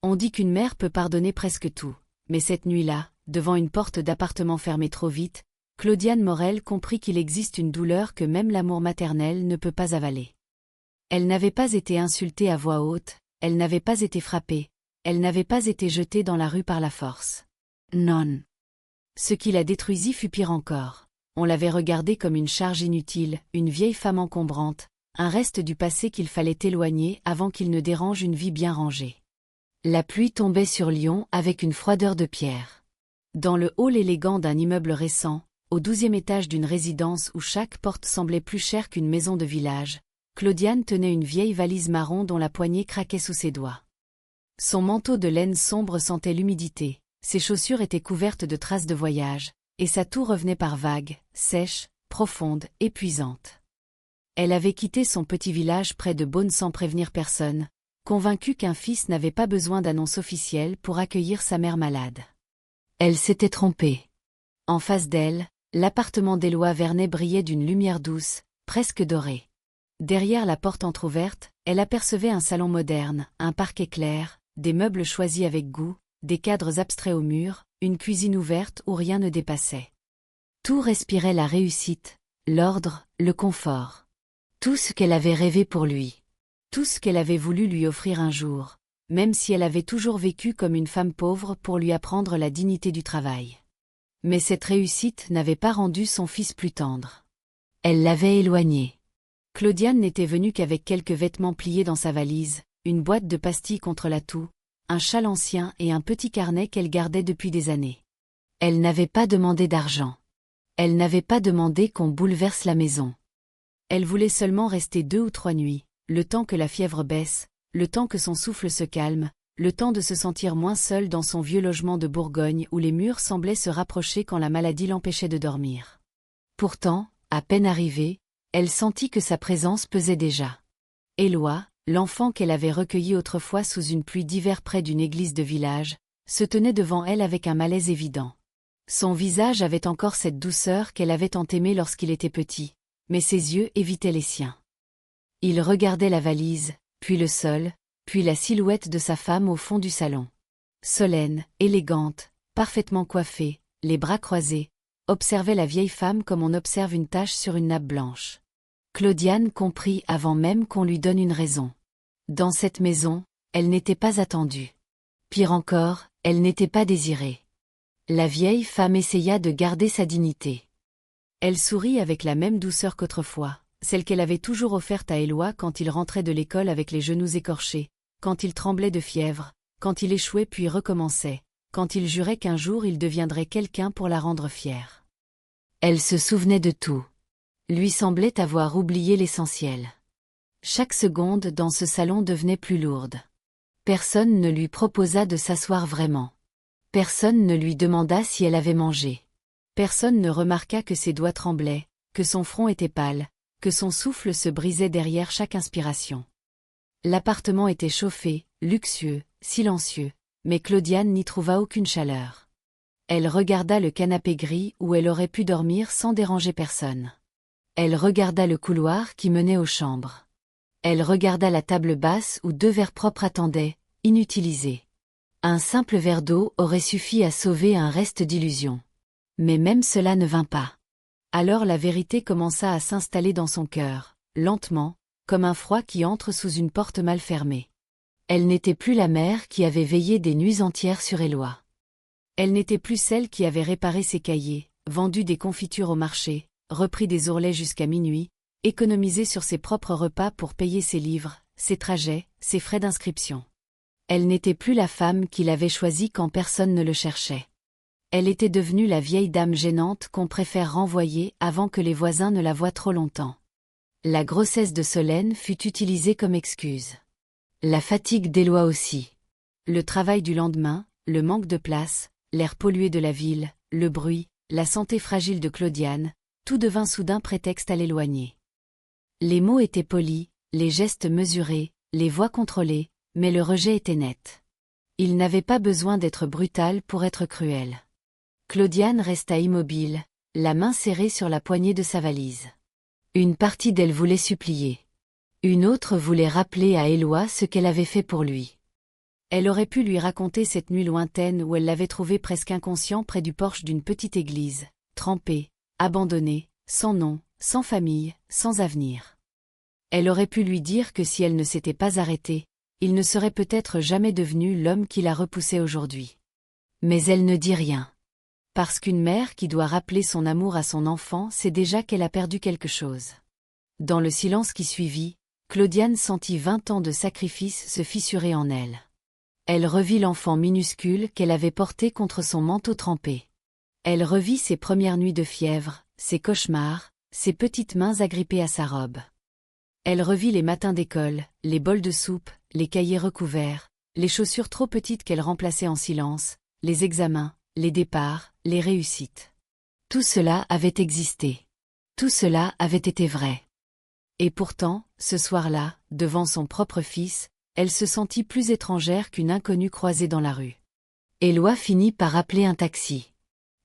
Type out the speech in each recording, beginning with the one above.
On dit qu'une mère peut pardonner presque tout, mais cette nuit-là, devant une porte d'appartement fermée trop vite, Claudiane Morel comprit qu'il existe une douleur que même l'amour maternel ne peut pas avaler. Elle n'avait pas été insultée à voix haute, elle n'avait pas été frappée, elle n'avait pas été jetée dans la rue par la force. Non. Ce qui la détruisit fut pire encore. On l'avait regardée comme une charge inutile, une vieille femme encombrante, un reste du passé qu'il fallait éloigner avant qu'il ne dérange une vie bien rangée. La pluie tombait sur Lyon avec une froideur de pierre. Dans le hall élégant d'un immeuble récent, au 12e étage d'une résidence où chaque porte semblait plus chère qu'une maison de village, Claudiane tenait une vieille valise marron dont la poignée craquait sous ses doigts. Son manteau de laine sombre sentait l'humidité, ses chaussures étaient couvertes de traces de voyage, et sa toux revenait par vagues, sèche, profonde, épuisante. Elle avait quitté son petit village près de Beaune sans prévenir personne, convaincue qu'un fils n'avait pas besoin d'annonce officielle pour accueillir sa mère malade. Elle s'était trompée. En face d'elle, l'appartement d'Éloi Vernet brillait d'une lumière douce, presque dorée. Derrière la porte entr'ouverte, elle apercevait un salon moderne, un parquet clair, des meubles choisis avec goût, des cadres abstraits au mur, une cuisine ouverte où rien ne dépassait. Tout respirait la réussite, l'ordre, le confort. Tout ce qu'elle avait rêvé pour lui. Tout ce qu'elle avait voulu lui offrir un jour, même si elle avait toujours vécu comme une femme pauvre pour lui apprendre la dignité du travail. Mais cette réussite n'avait pas rendu son fils plus tendre. Elle l'avait éloigné. Claudiane n'était venue qu'avec quelques vêtements pliés dans sa valise, une boîte de pastilles contre la toux, un châle ancien et un petit carnet qu'elle gardait depuis des années. Elle n'avait pas demandé d'argent. Elle n'avait pas demandé qu'on bouleverse la maison. Elle voulait seulement rester 2 ou 3 nuits, le temps que la fièvre baisse, le temps que son souffle se calme, le temps de se sentir moins seule dans son vieux logement de Bourgogne où les murs semblaient se rapprocher quand la maladie l'empêchait de dormir. Pourtant, à peine arrivée, elle sentit que sa présence pesait déjà. Éloi, l'enfant qu'elle avait recueilli autrefois sous une pluie d'hiver près d'une église de village, se tenait devant elle avec un malaise évident. Son visage avait encore cette douceur qu'elle avait tant aimée lorsqu'il était petit, mais ses yeux évitaient les siens. Il regardait la valise, puis le sol, puis la silhouette de sa femme au fond du salon. Solène, élégante, parfaitement coiffée, les bras croisés, observait la vieille femme comme on observe une tache sur une nappe blanche. Claudiane comprit avant même qu'on lui donne une raison. Dans cette maison, elle n'était pas attendue. Pire encore, elle n'était pas désirée. La vieille femme essaya de garder sa dignité. Elle sourit avec la même douceur qu'autrefois, celle qu'elle avait toujours offerte à Éloi quand il rentrait de l'école avec les genoux écorchés, quand il tremblait de fièvre, quand il échouait puis recommençait, quand il jurait qu'un jour il deviendrait quelqu'un pour la rendre fière. Elle se souvenait de tout. Lui semblait avoir oublié l'essentiel. Chaque seconde dans ce salon devenait plus lourde. Personne ne lui proposa de s'asseoir vraiment. Personne ne lui demanda si elle avait mangé. Personne ne remarqua que ses doigts tremblaient, que son front était pâle, que son souffle se brisait derrière chaque inspiration. L'appartement était chauffé, luxueux, silencieux, mais Claudiane n'y trouva aucune chaleur. Elle regarda le canapé gris où elle aurait pu dormir sans déranger personne. Elle regarda le couloir qui menait aux chambres. Elle regarda la table basse où 2 verres propres attendaient, inutilisés. Un simple verre d'eau aurait suffi à sauver un reste d'illusion. Mais même cela ne vint pas. Alors la vérité commença à s'installer dans son cœur, lentement, comme un froid qui entre sous une porte mal fermée. Elle n'était plus la mère qui avait veillé des nuits entières sur Éloi. Elle n'était plus celle qui avait réparé ses cahiers, vendu des confitures au marché, repris des ourlets jusqu'à minuit, économisé sur ses propres repas pour payer ses livres, ses trajets, ses frais d'inscription. Elle n'était plus la femme qu'il avait choisie quand personne ne le cherchait. Elle était devenue la vieille dame gênante qu'on préfère renvoyer avant que les voisins ne la voient trop longtemps. La grossesse de Solène fut utilisée comme excuse. La fatigue d'Éloi aussi. Le travail du lendemain, le manque de place, l'air pollué de la ville, le bruit, la santé fragile de Claudiane, tout devint soudain prétexte à l'éloigner. Les mots étaient polis, les gestes mesurés, les voix contrôlées, mais le rejet était net. Il n'avait pas besoin d'être brutal pour être cruel. Claudiane resta immobile, la main serrée sur la poignée de sa valise. Une partie d'elle voulait supplier. Une autre voulait rappeler à Éloi ce qu'elle avait fait pour lui. Elle aurait pu lui raconter cette nuit lointaine où elle l'avait trouvé presque inconscient près du porche d'une petite église, trempé, abandonné, sans nom, sans famille, sans avenir. Elle aurait pu lui dire que si elle ne s'était pas arrêtée, il ne serait peut-être jamais devenu l'homme qui la repoussait aujourd'hui. Mais elle ne dit rien. Parce qu'une mère qui doit rappeler son amour à son enfant sait déjà qu'elle a perdu quelque chose. Dans le silence qui suivit, Claudiane sentit 20 ans de sacrifice se fissurer en elle. Elle revit l'enfant minuscule qu'elle avait porté contre son manteau trempé. Elle revit ses premières nuits de fièvre, ses cauchemars, ses petites mains agrippées à sa robe. Elle revit les matins d'école, les bols de soupe, les cahiers recouverts, les chaussures trop petites qu'elle remplaçait en silence, les examens, les départs, les réussites. Tout cela avait existé. Tout cela avait été vrai. Et pourtant, ce soir-là, devant son propre fils, elle se sentit plus étrangère qu'une inconnue croisée dans la rue. Éloi finit par appeler un taxi.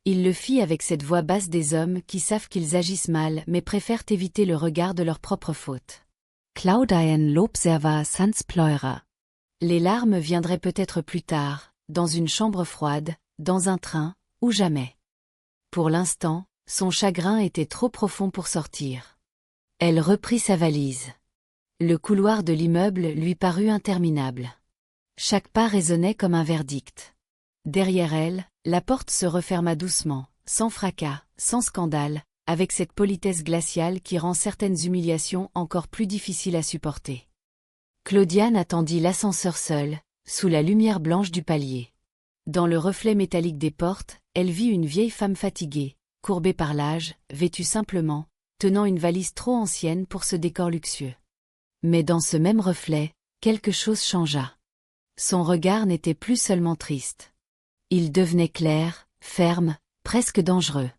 Il le fit avec cette voix basse des hommes qui savent qu'ils agissent mal mais préfèrent éviter le regard de leur propre faute. Claudian l'observa sans pleurer. Les larmes viendraient peut-être plus tard, dans une chambre froide, dans un train, ou jamais. Pour l'instant, son chagrin était trop profond pour sortir. Elle reprit sa valise. Le couloir de l'immeuble lui parut interminable. Chaque pas résonnait comme un verdict. Derrière elle, la porte se referma doucement, sans fracas, sans scandale, avec cette politesse glaciale qui rend certaines humiliations encore plus difficiles à supporter. Claudiane attendit l'ascenseur seule, sous la lumière blanche du palier. Dans le reflet métallique des portes, elle vit une vieille femme fatiguée, courbée par l'âge, vêtue simplement, tenant une valise trop ancienne pour ce décor luxueux. Mais dans ce même reflet, quelque chose changea. Son regard n'était plus seulement triste. Il devenait clair, ferme, presque dangereux.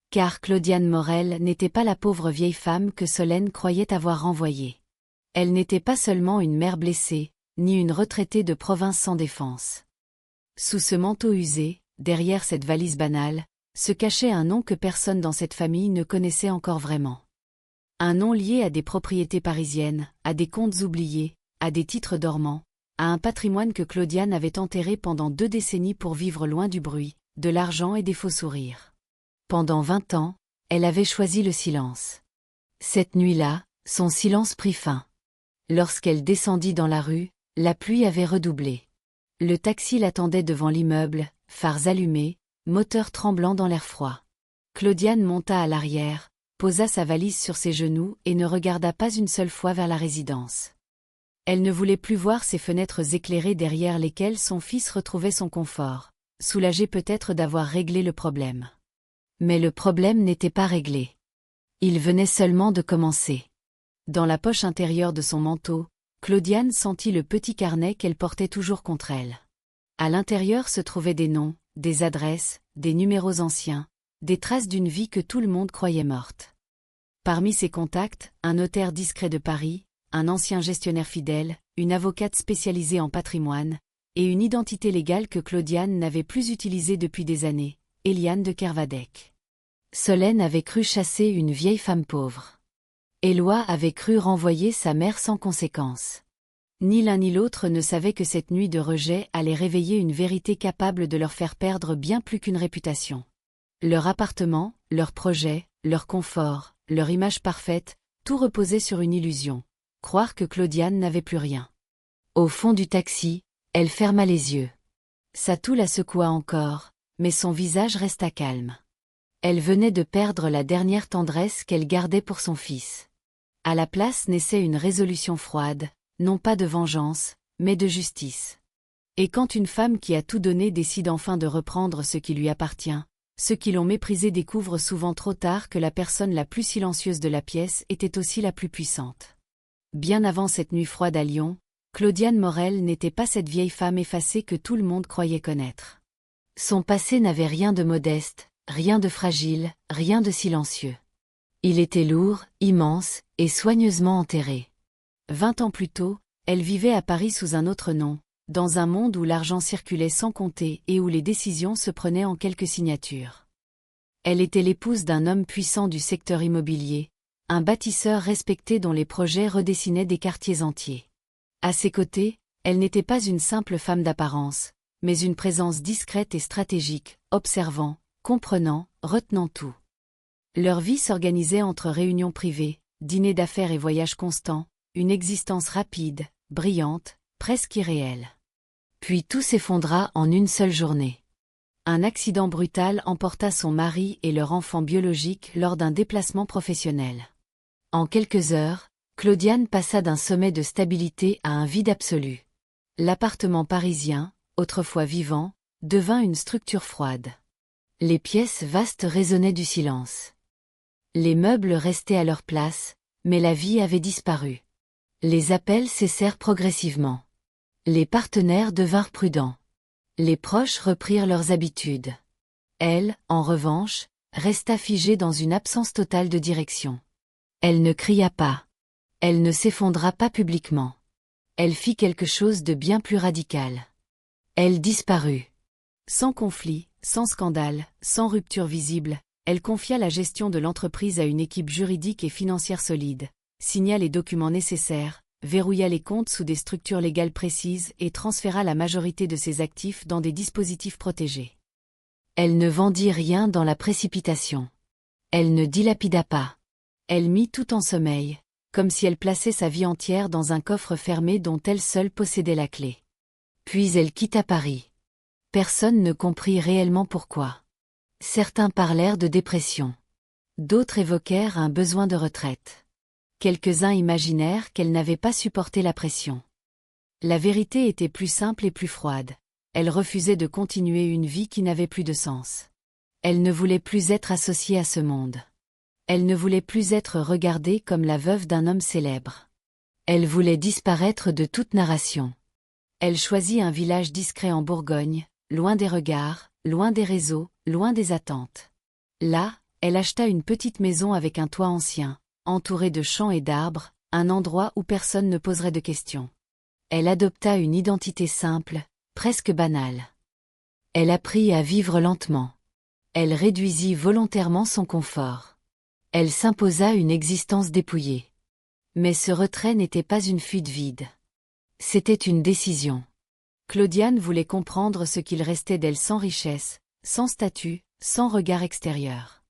Car Claudiane Morel n'était pas la pauvre vieille femme que Solène croyait avoir renvoyée. Elle n'était pas seulement une mère blessée, ni une retraitée de province sans défense. Sous ce manteau usé, derrière cette valise banale, se cachait un nom que personne dans cette famille ne connaissait encore vraiment. Un nom lié à des propriétés parisiennes, à des comptes oubliés, à des titres dormants, à un patrimoine que Claudiane avait enterré pendant 2 décennies pour vivre loin du bruit, de l'argent et des faux sourires. Pendant 20 ans, elle avait choisi le silence. Cette nuit-là, son silence prit fin. Lorsqu'elle descendit dans la rue, la pluie avait redoublé. Le taxi l'attendait devant l'immeuble, phares allumés, moteur tremblant dans l'air froid. Claudiane monta à l'arrière, posa sa valise sur ses genoux et ne regarda pas une seule fois vers la résidence. Elle ne voulait plus voir ses fenêtres éclairées derrière lesquelles son fils retrouvait son confort, soulagé peut-être d'avoir réglé le problème. Mais le problème n'était pas réglé. Il venait seulement de commencer. Dans la poche intérieure de son manteau, Claudiane sentit le petit carnet qu'elle portait toujours contre elle. À l'intérieur se trouvaient des noms, des adresses, des numéros anciens, des traces d'une vie que tout le monde croyait morte. Parmi ses contacts, un notaire discret de Paris, un ancien gestionnaire fidèle, une avocate spécialisée en patrimoine, et une identité légale que Claudiane n'avait plus utilisée depuis des années, Eliane de Kervadec. Solène avait cru chasser une vieille femme pauvre. Éloi avait cru renvoyer sa mère sans conséquence. Ni l'un ni l'autre ne savait que cette nuit de rejet allait réveiller une vérité capable de leur faire perdre bien plus qu'une réputation. Leur appartement, leur projet, leur confort, leur image parfaite, tout reposait sur une illusion. Croire que Claudiane n'avait plus rien. Au fond du taxi, elle ferma les yeux. Sa toux la secoua encore, mais son visage resta calme. Elle venait de perdre la dernière tendresse qu'elle gardait pour son fils. À la place naissait une résolution froide, non pas de vengeance, mais de justice. Et quand une femme qui a tout donné décide enfin de reprendre ce qui lui appartient, ceux qui l'ont méprisée découvrent souvent trop tard que la personne la plus silencieuse de la pièce était aussi la plus puissante. Bien avant cette nuit froide à Lyon, Claudiane Morel n'était pas cette vieille femme effacée que tout le monde croyait connaître. Son passé n'avait rien de modeste, rien de fragile, rien de silencieux. Il était lourd, immense, et soigneusement enterré. 20 ans plus tôt, elle vivait à Paris sous un autre nom, dans un monde où l'argent circulait sans compter et où les décisions se prenaient en quelques signatures. Elle était l'épouse d'un homme puissant du secteur immobilier, un bâtisseur respecté dont les projets redessinaient des quartiers entiers. À ses côtés, Elle n'était pas une simple femme d'apparence, mais une présence discrète et stratégique, observant, comprenant, retenant tout. Leur vie s'organisait entre réunions privées, dîners d'affaires et voyages constants, une existence rapide, brillante, presque irréelle. Puis tout s'effondra en une seule journée. Un accident brutal emporta son mari et leur enfant biologique lors d'un déplacement professionnel. En quelques heures, Claudiane passa d'un sommet de stabilité à un vide absolu. L'appartement parisien, autrefois vivant, devint une structure froide. Les pièces vastes résonnaient du silence. Les meubles restaient à leur place, mais la vie avait disparu. Les appels cessèrent progressivement. Les partenaires devinrent prudents. Les proches reprirent leurs habitudes. Elle, en revanche, resta figée dans une absence totale de direction. Elle ne cria pas. Elle ne s'effondra pas publiquement. Elle fit quelque chose de bien plus radical. Elle disparut. Sans conflit, sans scandale, sans rupture visible, elle confia la gestion de l'entreprise à une équipe juridique et financière solide, signa les documents nécessaires, verrouilla les comptes sous des structures légales précises et transféra la majorité de ses actifs dans des dispositifs protégés. Elle ne vendit rien dans la précipitation. Elle ne dilapida pas. Elle mit tout en sommeil, comme si elle plaçait sa vie entière dans un coffre fermé dont elle seule possédait la clé. Puis elle quitta Paris. Personne ne comprit réellement pourquoi. Certains parlèrent de dépression. D'autres évoquèrent un besoin de retraite. Quelques-uns imaginèrent qu'elle n'avait pas supporté la pression. La vérité était plus simple et plus froide. Elle refusait de continuer une vie qui n'avait plus de sens. Elle ne voulait plus être associée à ce monde. Elle ne voulait plus être regardée comme la veuve d'un homme célèbre. Elle voulait disparaître de toute narration. Elle choisit un village discret en Bourgogne, loin des regards, loin des réseaux, loin des attentes. Là, elle acheta une petite maison avec un toit ancien, entourée de champs et d'arbres, un endroit où personne ne poserait de questions. Elle adopta une identité simple, presque banale. Elle apprit à vivre lentement. Elle réduisit volontairement son confort. Elle s'imposa une existence dépouillée. Mais ce retrait n'était pas une fuite vide. C'était une décision. Claudiane voulait comprendre ce qu'il restait d'elle sans richesse, sans statut, sans regard extérieur.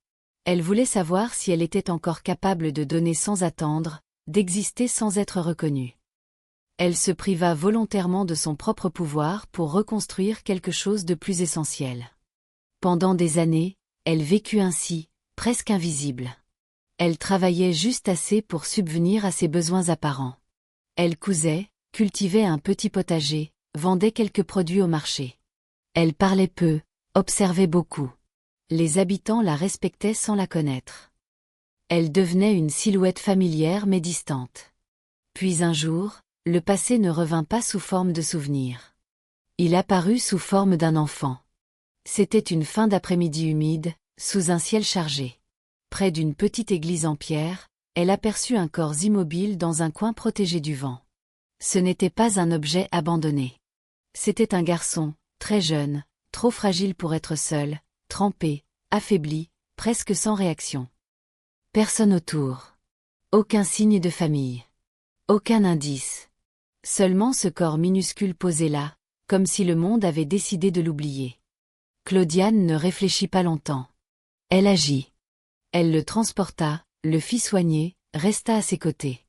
Elle voulait savoir si elle était encore capable de donner sans attendre, d'exister sans être reconnue. Elle se priva volontairement de son propre pouvoir pour reconstruire quelque chose de plus essentiel. Pendant des années, elle vécut ainsi, presque invisible. Elle travaillait juste assez pour subvenir à ses besoins apparents. Elle cousait, cultivait un petit potager, vendait quelques produits au marché. Elle parlait peu, observait beaucoup. Les habitants la respectaient sans la connaître. Elle devenait une silhouette familière mais distante. Puis un jour, le passé ne revint pas sous forme de souvenir. Il apparut sous forme d'un enfant. C'était une fin d'après-midi humide, sous un ciel chargé. Près d'une petite église en pierre, elle aperçut un corps immobile dans un coin protégé du vent. Ce n'était pas un objet abandonné. C'était un garçon, très jeune, trop fragile pour être seul, trempé, affaibli, presque sans réaction. Personne autour. Aucun signe de famille. Aucun indice. Seulement ce corps minuscule posé là, comme si le monde avait décidé de l'oublier. Claudiane ne réfléchit pas longtemps. Elle agit. Elle le transporta, le fit soigner, resta à ses côtés.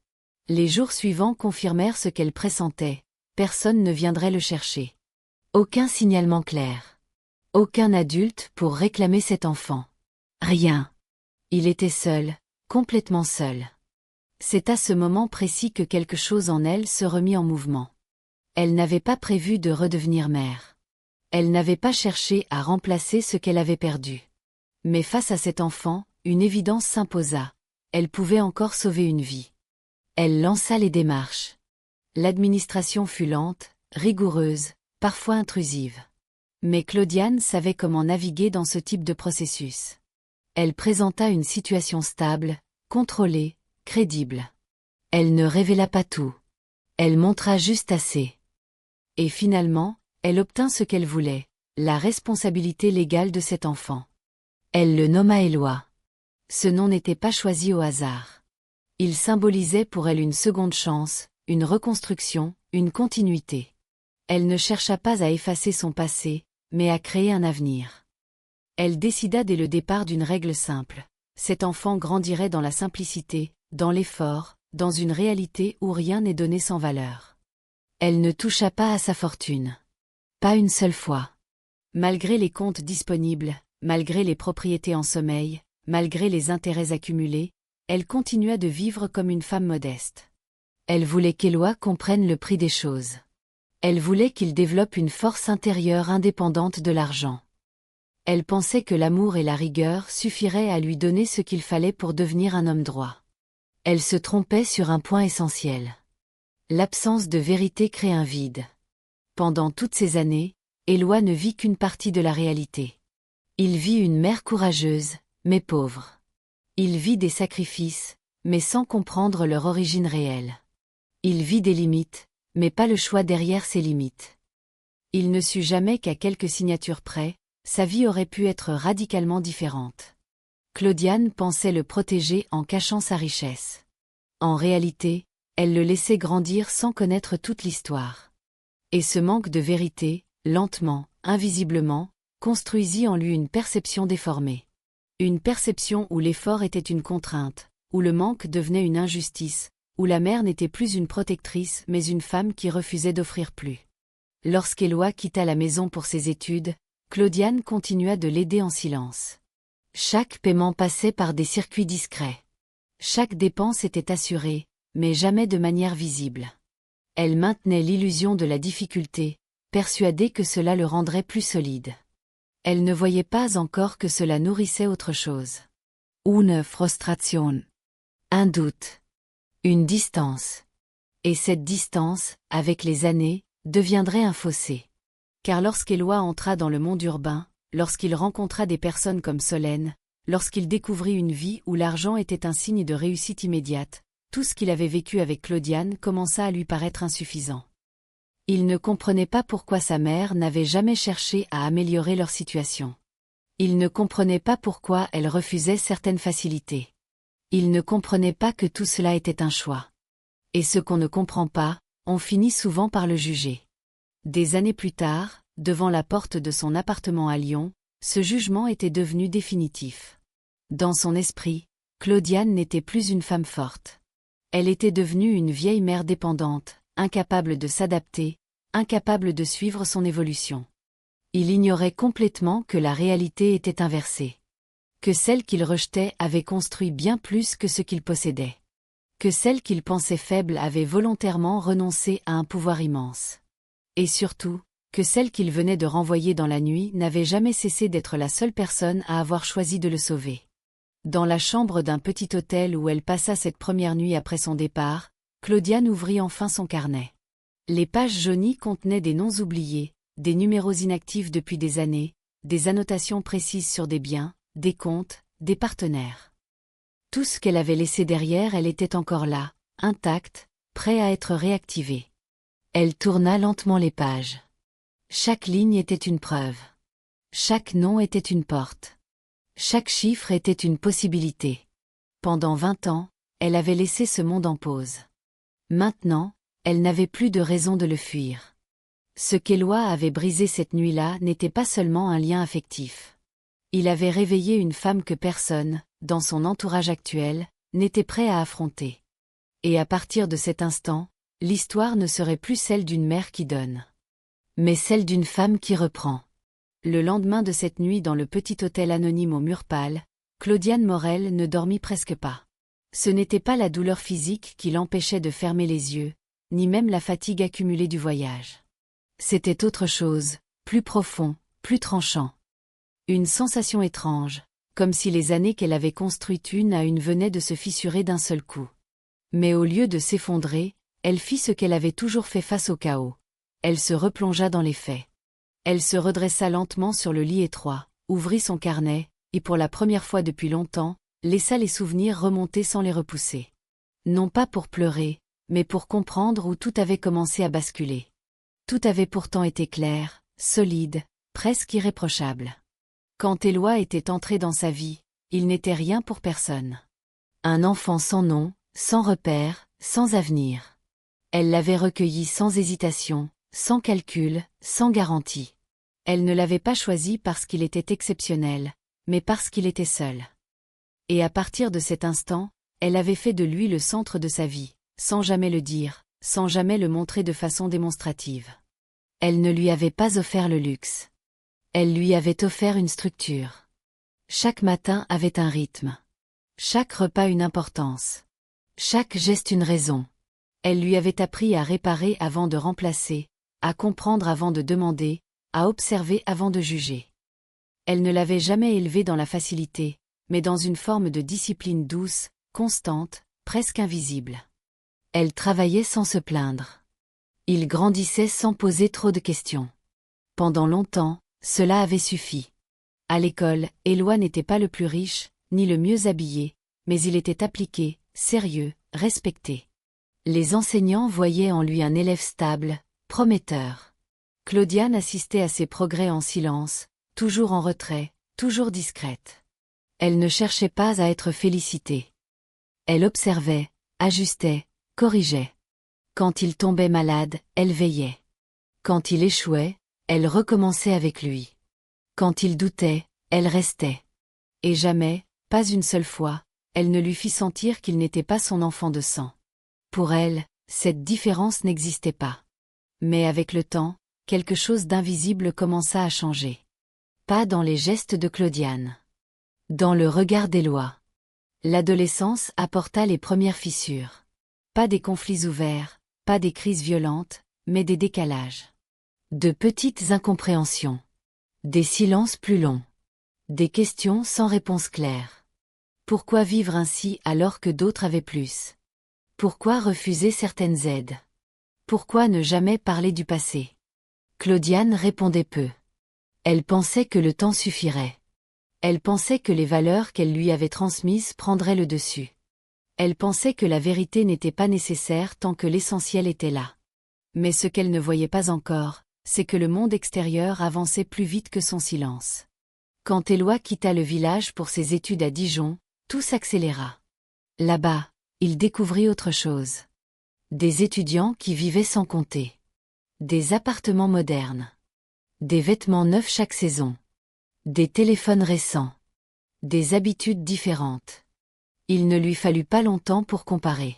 Les jours suivants confirmèrent ce qu'elle pressentait. Personne ne viendrait le chercher. Aucun signalement clair. Aucun adulte pour réclamer cet enfant. Rien. Il était seul, complètement seul. C'est à ce moment précis que quelque chose en elle se remit en mouvement. Elle n'avait pas prévu de redevenir mère. Elle n'avait pas cherché à remplacer ce qu'elle avait perdu. Mais face à cet enfant, une évidence s'imposa. Elle pouvait encore sauver une vie. Elle lança les démarches. L'administration fut lente, rigoureuse, parfois intrusive. Mais Claudiane savait comment naviguer dans ce type de processus. Elle présenta une situation stable, contrôlée, crédible. Elle ne révéla pas tout. Elle montra juste assez. Et finalement, elle obtint ce qu'elle voulait, la responsabilité légale de cet enfant. Elle le nomma Éloi. Ce nom n'était pas choisi au hasard. Il symbolisait pour elle une seconde chance, une reconstruction, une continuité. Elle ne chercha pas à effacer son passé, mais à créer un avenir. Elle décida dès le départ d'une règle simple. Cet enfant grandirait dans la simplicité, dans l'effort, dans une réalité où rien n'est donné sans valeur. Elle ne toucha pas à sa fortune. Pas une seule fois. Malgré les comptes disponibles, malgré les propriétés en sommeil, malgré les intérêts accumulés, elle continua de vivre comme une femme modeste. Elle voulait qu'Éloi comprenne le prix des choses. Elle voulait qu'il développe une force intérieure indépendante de l'argent. Elle pensait que l'amour et la rigueur suffiraient à lui donner ce qu'il fallait pour devenir un homme droit. Elle se trompait sur un point essentiel. L'absence de vérité crée un vide. Pendant toutes ces années, Éloi ne vit qu'une partie de la réalité. Il vit une mère courageuse, mais pauvre. Il vit des sacrifices, mais sans comprendre leur origine réelle. Il vit des limites, mais pas le choix derrière ces limites. Il ne sut jamais qu'à quelques signatures près, sa vie aurait pu être radicalement différente. Claudiane pensait le protéger en cachant sa richesse. En réalité, elle le laissait grandir sans connaître toute l'histoire. Et ce manque de vérité, lentement, invisiblement, construisit en lui une perception déformée. Une perception où l'effort était une contrainte, où le manque devenait une injustice, où la mère n'était plus une protectrice mais une femme qui refusait d'offrir plus. Lorsqu'Éloi quitta la maison pour ses études, Claudiane continua de l'aider en silence. Chaque paiement passait par des circuits discrets. Chaque dépense était assurée, mais jamais de manière visible. Elle maintenait l'illusion de la difficulté, persuadée que cela le rendrait plus solide. Elle ne voyait pas encore que cela nourrissait autre chose. Une frustration. Un doute. Une distance. Et cette distance, avec les années, deviendrait un fossé. Car lorsqu'Éloi entra dans le monde urbain, lorsqu'il rencontra des personnes comme Solène, lorsqu'il découvrit une vie où l'argent était un signe de réussite immédiate, tout ce qu'il avait vécu avec Claudiane commença à lui paraître insuffisant. Il ne comprenait pas pourquoi sa mère n'avait jamais cherché à améliorer leur situation. Il ne comprenait pas pourquoi elle refusait certaines facilités. Il ne comprenait pas que tout cela était un choix. Et ce qu'on ne comprend pas, on finit souvent par le juger. Des années plus tard, devant la porte de son appartement à Lyon, ce jugement était devenu définitif. Dans son esprit, Claudiane n'était plus une femme forte. Elle était devenue une vieille mère dépendante, incapable de s'adapter, incapable de suivre son évolution. Il ignorait complètement que la réalité était inversée. Que celle qu'il rejetait avait construit bien plus que ce qu'il possédait. Que celle qu'il pensait faible avait volontairement renoncé à un pouvoir immense. Et surtout, que celle qu'il venait de renvoyer dans la nuit n'avait jamais cessé d'être la seule personne à avoir choisi de le sauver. Dans la chambre d'un petit hôtel où elle passa cette première nuit après son départ, Claudiane ouvrit enfin son carnet. Les pages jaunies contenaient des noms oubliés, des numéros inactifs depuis des années, des annotations précises sur des biens, des comptes, des partenaires. Tout ce qu'elle avait laissé derrière elle était encore là, intact, prêt à être réactivé. Elle tourna lentement les pages. Chaque ligne était une preuve. Chaque nom était une porte. Chaque chiffre était une possibilité. Pendant 20 ans, elle avait laissé ce monde en pause. Maintenant, elle n'avait plus de raison de le fuir. Ce qu'Éloi avait brisé cette nuit-là n'était pas seulement un lien affectif. Il avait réveillé une femme que personne, dans son entourage actuel, n'était prêt à affronter. Et à partir de cet instant, l'histoire ne serait plus celle d'une mère qui donne, mais celle d'une femme qui reprend. Le lendemain de cette nuit dans le petit hôtel anonyme aux murs pâles, Claudiane Morel ne dormit presque pas. Ce n'était pas la douleur physique qui l'empêchait de fermer les yeux, ni même la fatigue accumulée du voyage. C'était autre chose, plus profond, plus tranchant. Une sensation étrange, comme si les années qu'elle avait construites une à une venaient de se fissurer d'un seul coup. Mais au lieu de s'effondrer, elle fit ce qu'elle avait toujours fait face au chaos. Elle se replongea dans les faits. Elle se redressa lentement sur le lit étroit, ouvrit son carnet, et pour la première fois depuis longtemps, laissa les souvenirs remonter sans les repousser. Non pas pour pleurer, mais pour comprendre où tout avait commencé à basculer. Tout avait pourtant été clair, solide, presque irréprochable. Quand Éloi était entré dans sa vie, il n'était rien pour personne. Un enfant sans nom, sans repère, sans avenir. Elle l'avait recueilli sans hésitation, sans calcul, sans garantie. Elle ne l'avait pas choisi parce qu'il était exceptionnel, mais parce qu'il était seul. Et à partir de cet instant, elle avait fait de lui le centre de sa vie, sans jamais le dire, sans jamais le montrer de façon démonstrative. Elle ne lui avait pas offert le luxe. Elle lui avait offert une structure. Chaque matin avait un rythme. Chaque repas une importance. Chaque geste une raison. Elle lui avait appris à réparer avant de remplacer, à comprendre avant de demander, à observer avant de juger. Elle ne l'avait jamais élevé dans la facilité, mais dans une forme de discipline douce, constante, presque invisible. Elle travaillait sans se plaindre. Il grandissait sans poser trop de questions. Pendant longtemps, cela avait suffi. À l'école, Éloi n'était pas le plus riche, ni le mieux habillé, mais il était appliqué, sérieux, respecté. Les enseignants voyaient en lui un élève stable, prometteur. Claudiane assistait à ses progrès en silence, toujours en retrait, toujours discrète. Elle ne cherchait pas à être félicitée. Elle observait, ajustait, corrigeait. Quand il tombait malade, elle veillait. Quand il échouait, elle recommençait avec lui. Quand il doutait, elle restait. Et jamais, pas une seule fois, elle ne lui fit sentir qu'il n'était pas son enfant de sang. Pour elle, cette différence n'existait pas. Mais avec le temps, quelque chose d'invisible commença à changer. Pas dans les gestes de Claudiane. Dans le regard d'Éloi. L'adolescence apporta les premières fissures. Pas des conflits ouverts, pas des crises violentes, mais des décalages. De petites incompréhensions. Des silences plus longs. Des questions sans réponse claire. Pourquoi vivre ainsi alors que d'autres avaient plus? Pourquoi refuser certaines aides? Pourquoi ne jamais parler du passé? Claudiane répondait peu. Elle pensait que le temps suffirait. Elle pensait que les valeurs qu'elle lui avait transmises prendraient le dessus. Elle pensait que la vérité n'était pas nécessaire tant que l'essentiel était là. Mais ce qu'elle ne voyait pas encore, c'est que le monde extérieur avançait plus vite que son silence. Quand Éloi quitta le village pour ses études à Dijon, tout s'accéléra. Là-bas, il découvrit autre chose. Des étudiants qui vivaient sans compter. Des appartements modernes. Des vêtements neufs chaque saison. Des téléphones récents. Des habitudes différentes. Il ne lui fallut pas longtemps pour comparer.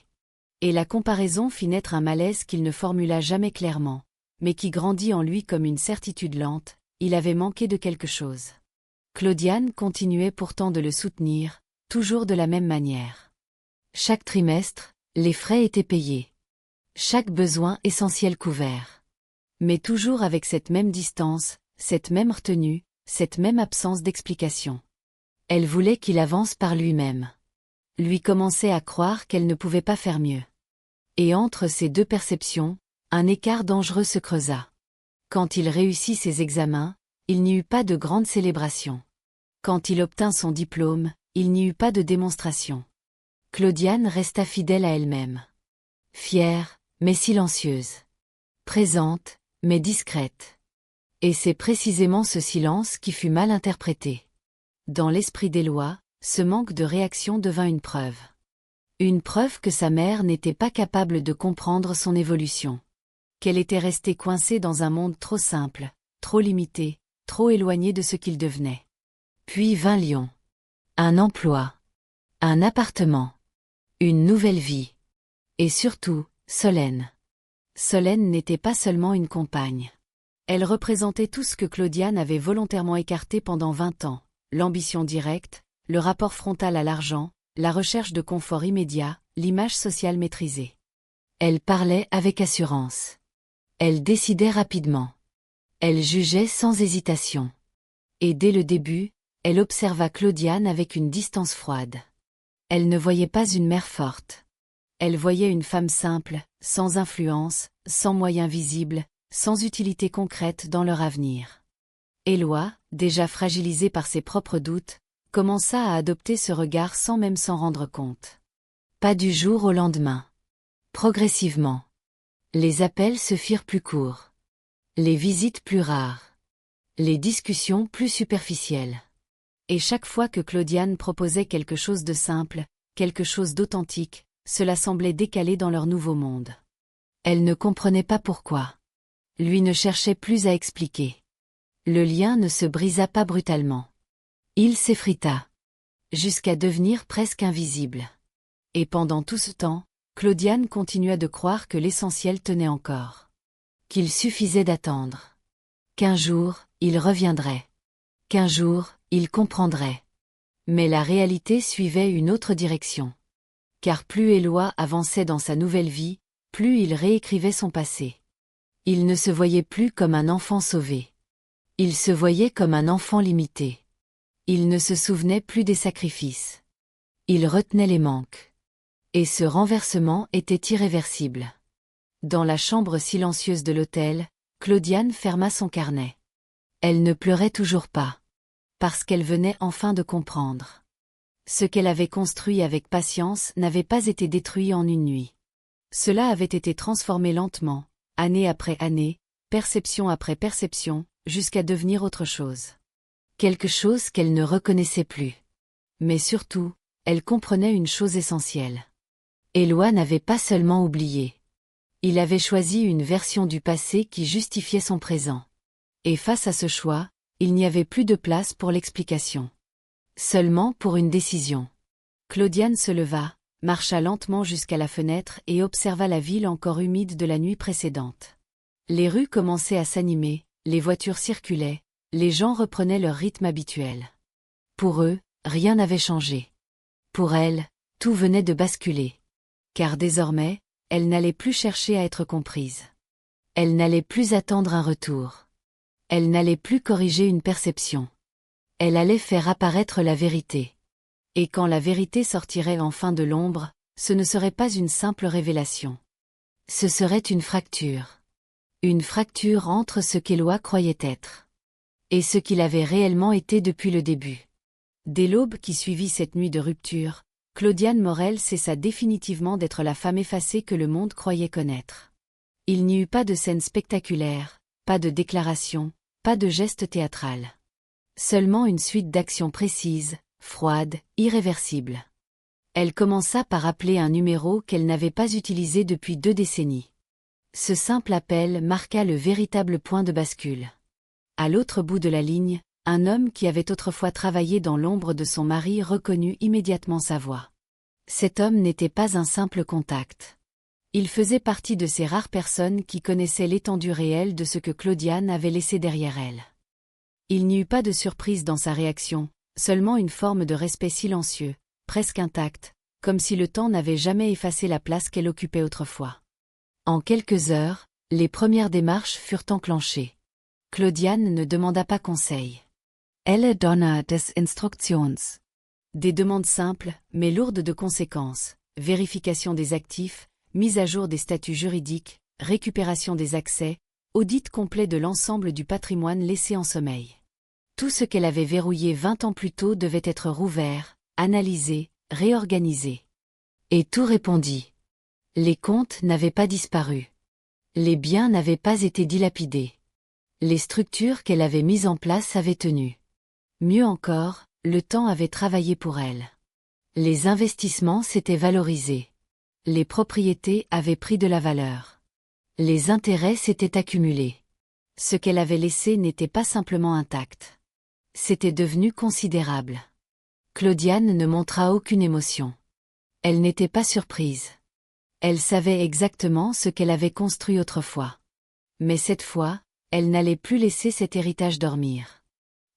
Et la comparaison fit naître un malaise qu'il ne formula jamais clairement, mais qui grandit en lui comme une certitude lente, il avait manqué de quelque chose. Claudiane continuait pourtant de le soutenir, toujours de la même manière. Chaque trimestre, les frais étaient payés. Chaque besoin essentiel couvert. Mais toujours avec cette même distance, cette même retenue, cette même absence d'explication. Elle voulait qu'il avance par lui-même. Lui commençait à croire qu'elle ne pouvait pas faire mieux. Et entre ces deux perceptions, un écart dangereux se creusa. Quand il réussit ses examens, il n'y eut pas de grande célébration. Quand il obtint son diplôme, il n'y eut pas de démonstration. Claudiane resta fidèle à elle-même. Fière, mais silencieuse. Présente, mais discrète. Et c'est précisément ce silence qui fut mal interprété. Dans l'esprit d'Éloi, ce manque de réaction devint une preuve. Une preuve que sa mère n'était pas capable de comprendre son évolution. Qu'elle était restée coincée dans un monde trop simple, trop limité, trop éloigné de ce qu'il devenait. Puis vint Lyon. Un emploi. Un appartement. Une nouvelle vie. Et surtout, Solène. Solène n'était pas seulement une compagne. Elle représentait tout ce que Claudiane avait volontairement écarté pendant 20 ans, l'ambition directe, le rapport frontal à l'argent, la recherche de confort immédiat, l'image sociale maîtrisée. Elle parlait avec assurance. Elle décidait rapidement. Elle jugeait sans hésitation. Et dès le début, elle observa Claudiane avec une distance froide. Elle ne voyait pas une mère forte. Elle voyait une femme simple, sans influence, sans moyens visibles, sans utilité concrète dans leur avenir. Éloi, déjà fragilisé par ses propres doutes, commença à adopter ce regard sans même s'en rendre compte. Pas du jour au lendemain. Progressivement. Les appels se firent plus courts. Les visites plus rares. Les discussions plus superficielles. Et chaque fois que Claudiane proposait quelque chose de simple, quelque chose d'authentique, cela semblait décalé dans leur nouveau monde. Elle ne comprenait pas pourquoi. lui ne cherchait plus à expliquer. Le lien ne se brisa pas brutalement. Il s'effrita. Jusqu'à devenir presque invisible. Et pendant tout ce temps, Claudiane continua de croire que l'essentiel tenait encore. Qu'il suffisait d'attendre. Qu'un jour, il reviendrait. Qu'un jour, il comprendrait. Mais la réalité suivait une autre direction. Car plus Éloi avançait dans sa nouvelle vie, plus il réécrivait son passé. Il ne se voyait plus comme un enfant sauvé. Il se voyait comme un enfant limité. Il ne se souvenait plus des sacrifices. Il retenait les manques. Et ce renversement était irréversible. Dans la chambre silencieuse de l'hôtel, Claudiane ferma son carnet. Elle ne pleurait toujours pas. Parce qu'elle venait enfin de comprendre. Ce qu'elle avait construit avec patience n'avait pas été détruit en une nuit. Cela avait été transformé lentement, année après année, perception après perception, jusqu'à devenir autre chose. Quelque chose qu'elle ne reconnaissait plus. Mais surtout, elle comprenait une chose essentielle. Éloi n'avait pas seulement oublié. Il avait choisi une version du passé qui justifiait son présent. Et face à ce choix, il n'y avait plus de place pour l'explication. Seulement pour une décision. Claudiane se leva, marcha lentement jusqu'à la fenêtre et observa la ville encore humide de la nuit précédente. Les rues commençaient à s'animer, les voitures circulaient, les gens reprenaient leur rythme habituel. Pour eux, rien n'avait changé. Pour elle, tout venait de basculer. Car désormais, elle n'allait plus chercher à être comprise. Elle n'allait plus attendre un retour. Elle n'allait plus corriger une perception. Elle allait faire apparaître la vérité. Et quand la vérité sortirait enfin de l'ombre, ce ne serait pas une simple révélation. Ce serait une fracture. Une fracture entre ce qu'Éloi croyait être. Et ce qu'il avait réellement été depuis le début. Dès l'aube qui suivit cette nuit de rupture, Claudiane Morel cessa définitivement d'être la femme effacée que le monde croyait connaître. Il n'y eut pas de scène spectaculaire, pas de déclaration, pas de geste théâtral. Seulement une suite d'actions précises, froides, irréversibles. Elle commença par appeler un numéro qu'elle n'avait pas utilisé depuis 2 décennies. Ce simple appel marqua le véritable point de bascule. À l'autre bout de la ligne, un homme qui avait autrefois travaillé dans l'ombre de son mari reconnut immédiatement sa voix. Cet homme n'était pas un simple contact. Il faisait partie de ces rares personnes qui connaissaient l'étendue réelle de ce que Claudiane avait laissé derrière elle. Il n'y eut pas de surprise dans sa réaction, seulement une forme de respect silencieux, presque intact, comme si le temps n'avait jamais effacé la place qu'elle occupait autrefois. En quelques heures, les premières démarches furent enclenchées. Claudiane ne demanda pas conseil. Elle donna des Instructions. Des demandes simples, mais lourdes de conséquences, vérification des actifs, mise à jour des statuts juridiques, récupération des accès, audit complet de l'ensemble du patrimoine laissé en sommeil. Tout ce qu'elle avait verrouillé 20 ans plus tôt devait être rouvert, analysé, réorganisé. Et tout répondit. Les comptes n'avaient pas disparu. Les biens n'avaient pas été dilapidés. Les structures qu'elle avait mises en place avaient tenu. Mieux encore, le temps avait travaillé pour elle. Les investissements s'étaient valorisés. Les propriétés avaient pris de la valeur. Les intérêts s'étaient accumulés. Ce qu'elle avait laissé n'était pas simplement intact. C'était devenu considérable. Claudiane ne montra aucune émotion. Elle n'était pas surprise. Elle savait exactement ce qu'elle avait construit autrefois. Mais cette fois, elle n'allait plus laisser cet héritage dormir.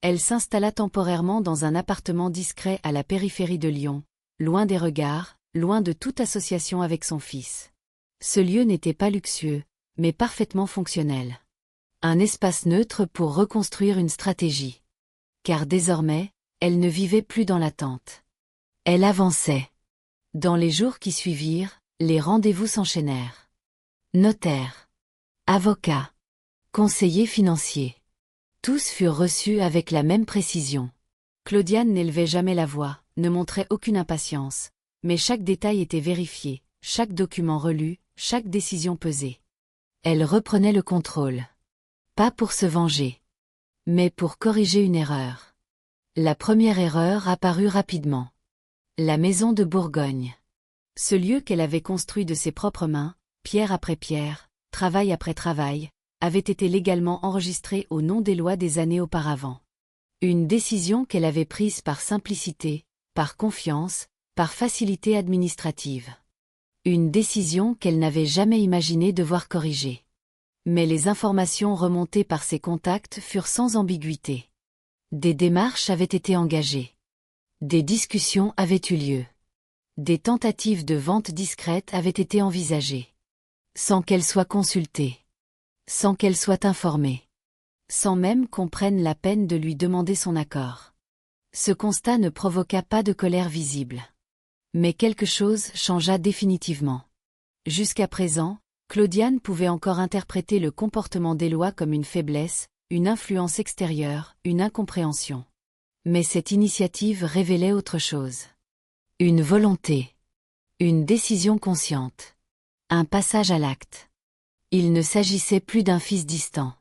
Elle s'installa temporairement dans un appartement discret à la périphérie de Lyon, loin des regards, loin de toute association avec son fils. Ce lieu n'était pas luxueux, mais parfaitement fonctionnel. Un espace neutre pour reconstruire une stratégie. Car désormais, elle ne vivait plus dans l'attente. Elle avançait. Dans les jours qui suivirent, les rendez-vous s'enchaînèrent. Notaire, avocat, conseiller financier. Tous furent reçus avec la même précision. Claudiane n'élevait jamais la voix, ne montrait aucune impatience, mais chaque détail était vérifié, chaque document relu, chaque décision pesée. Elle reprenait le contrôle. Pas pour se venger, mais pour corriger une erreur. La première erreur apparut rapidement. La maison de Bourgogne. Ce lieu qu'elle avait construit de ses propres mains, pierre après pierre, travail après travail, avait été légalement enregistrée au nom d'Éloi des années auparavant. Une décision qu'elle avait prise par simplicité, par confiance, par facilité administrative. Une décision qu'elle n'avait jamais imaginé devoir corriger. Mais les informations remontées par ses contacts furent sans ambiguïté. Des démarches avaient été engagées. Des discussions avaient eu lieu. Des tentatives de vente discrète avaient été envisagées. Sans qu'elle soit consultée. Sans qu'elle soit informée. Sans même qu'on prenne la peine de lui demander son accord. Ce constat ne provoqua pas de colère visible. Mais quelque chose changea définitivement. Jusqu'à présent, Claudiane pouvait encore interpréter le comportement d'Éloi comme une faiblesse, une influence extérieure, une incompréhension. Mais cette initiative révélait autre chose. Une volonté. Une décision consciente. Un passage à l'acte. Il ne s'agissait plus d'un fils distant.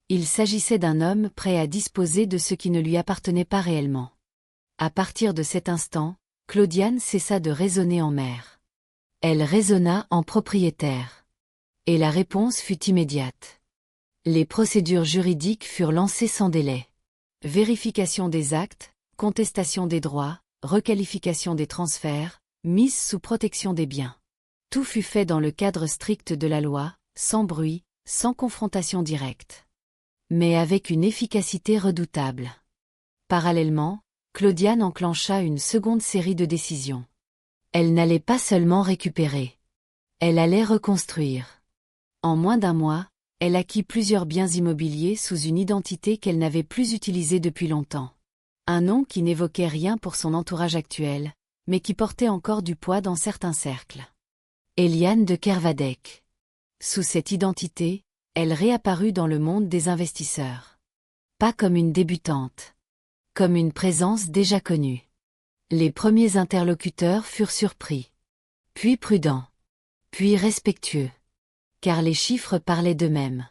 Il s'agissait d'un homme prêt à disposer de ce qui ne lui appartenait pas réellement. À partir de cet instant, Claudiane cessa de raisonner en mère. Elle raisonna en propriétaire. Et la réponse fut immédiate. Les procédures juridiques furent lancées sans délai. Vérification des actes, contestation des droits, requalification des transferts, mise sous protection des biens. Tout fut fait dans le cadre strict de la loi, sans bruit, sans confrontation directe. Mais avec une efficacité redoutable. Parallèlement, Claudiane enclencha une seconde série de décisions. Elle n'allait pas seulement récupérer. Elle allait reconstruire. En moins d'un mois, elle acquit plusieurs biens immobiliers sous une identité qu'elle n'avait plus utilisée depuis longtemps. Un nom qui n'évoquait rien pour son entourage actuel, mais qui portait encore du poids dans certains cercles. Éliane de Kervadec. Sous cette identité, elle réapparut dans le monde des investisseurs. Pas comme une débutante. Comme une présence déjà connue. Les premiers interlocuteurs furent surpris. Puis prudents. Puis respectueux. Car les chiffres parlaient d'eux-mêmes.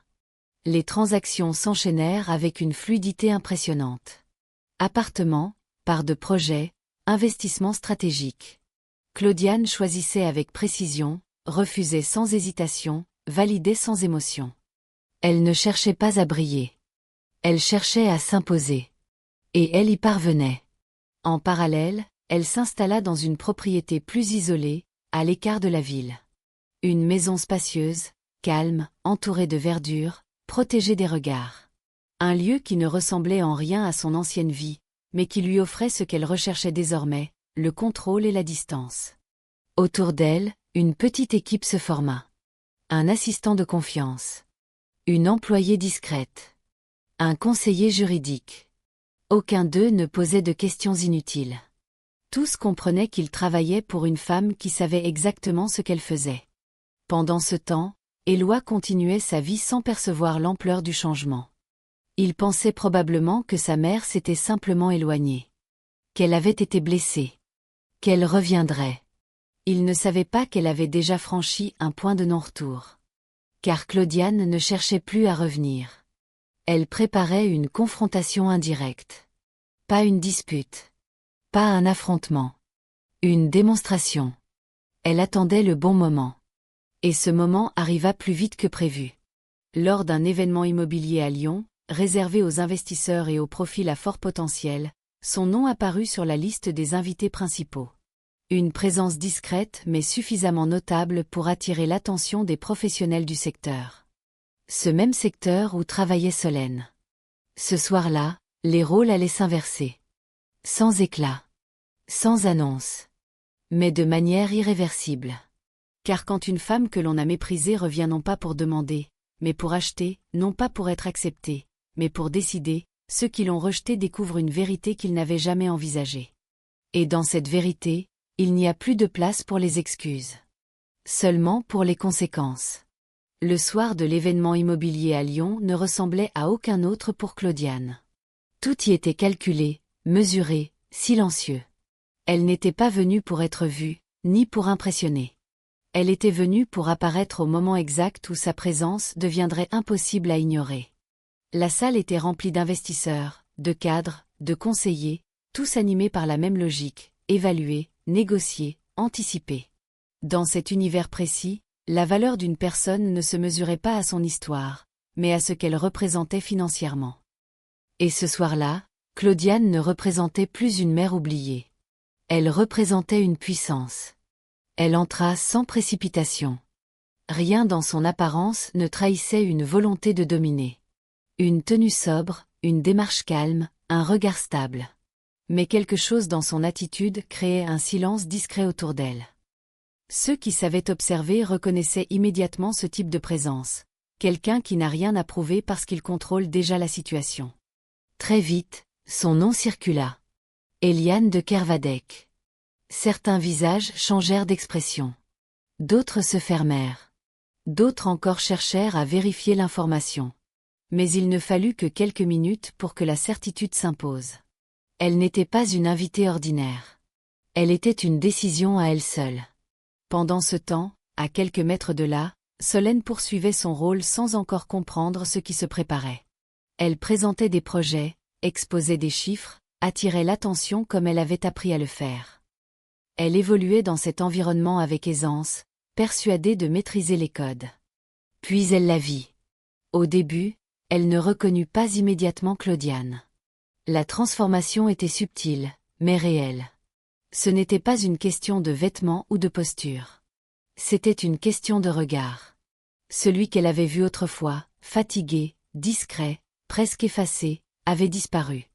Les transactions s'enchaînèrent avec une fluidité impressionnante. Appartements, parts de projets, investissements stratégiques. Claudiane choisissait avec précision, refusait sans hésitation, validait sans émotion. Elle ne cherchait pas à briller. Elle cherchait à s'imposer. Et elle y parvenait. En parallèle, elle s'installa dans une propriété plus isolée, à l'écart de la ville. Une maison spacieuse, calme, entourée de verdure, protégée des regards. Un lieu qui ne ressemblait en rien à son ancienne vie, mais qui lui offrait ce qu'elle recherchait désormais, le contrôle et la distance. Autour d'elle, une petite équipe se forma. Un assistant de confiance. Une employée discrète. Un conseiller juridique. Aucun d'eux ne posait de questions inutiles. Tous comprenaient qu'il travaillait pour une femme qui savait exactement ce qu'elle faisait. Pendant ce temps, Éloi continuait sa vie sans percevoir l'ampleur du changement. Il pensait probablement que sa mère s'était simplement éloignée. Qu'elle avait été blessée. Qu'elle reviendrait. Il ne savait pas qu'elle avait déjà franchi un point de non-retour. Car Claudiane ne cherchait plus à revenir. Elle préparait une confrontation indirecte. Pas une dispute. Pas un affrontement. Une démonstration. Elle attendait le bon moment. Et ce moment arriva plus vite que prévu. Lors d'un événement immobilier à Lyon, réservé aux investisseurs et aux profils à fort potentiel, son nom apparut sur la liste des invités principaux. Une présence discrète mais suffisamment notable pour attirer l'attention des professionnels du secteur. Ce même secteur où travaillait Solène. Ce soir-là, les rôles allaient s'inverser. Sans éclat. Sans annonce. Mais de manière irréversible. Car quand une femme que l'on a méprisée revient non pas pour demander, mais pour acheter, non pas pour être acceptée, mais pour décider, ceux qui l'ont rejetée découvrent une vérité qu'ils n'avaient jamais envisagée. Et dans cette vérité, il n'y a plus de place pour les excuses. Seulement pour les conséquences. Le soir de l'événement immobilier à Lyon ne ressemblait à aucun autre pour Claudiane. Tout y était calculé, mesuré, silencieux. Elle n'était pas venue pour être vue, ni pour impressionner. Elle était venue pour apparaître au moment exact où sa présence deviendrait impossible à ignorer. La salle était remplie d'investisseurs, de cadres, de conseillers, tous animés par la même logique, évaluer, négocier, anticiper. Dans cet univers précis, la valeur d'une personne ne se mesurait pas à son histoire, mais à ce qu'elle représentait financièrement. Et ce soir-là, Claudiane ne représentait plus une mère oubliée. Elle représentait une puissance. Elle entra sans précipitation. Rien dans son apparence ne trahissait une volonté de dominer. Une tenue sobre, une démarche calme, un regard stable. Mais quelque chose dans son attitude créait un silence discret autour d'elle. Ceux qui savaient observer reconnaissaient immédiatement ce type de présence. Quelqu'un qui n'a rien à prouver parce qu'il contrôle déjà la situation. Très vite, son nom circula. Eliane de Kervadec. Certains visages changèrent d'expression. D'autres se fermèrent. D'autres encore cherchèrent à vérifier l'information. Mais il ne fallut que quelques minutes pour que la certitude s'impose. Elle n'était pas une invitée ordinaire. Elle était une décision à elle seule. Pendant ce temps, à quelques mètres de là, Solène poursuivait son rôle sans encore comprendre ce qui se préparait. Elle présentait des projets, exposait des chiffres, attirait l'attention comme elle avait appris à le faire. Elle évoluait dans cet environnement avec aisance, persuadée de maîtriser les codes. Puis elle la vit. Au début, elle ne reconnut pas immédiatement Claudiane. La transformation était subtile, mais réelle. Ce n'était pas une question de vêtements ou de posture. C'était une question de regard. Celui qu'elle avait vu autrefois, fatigué, discret, presque effacé, avait disparu.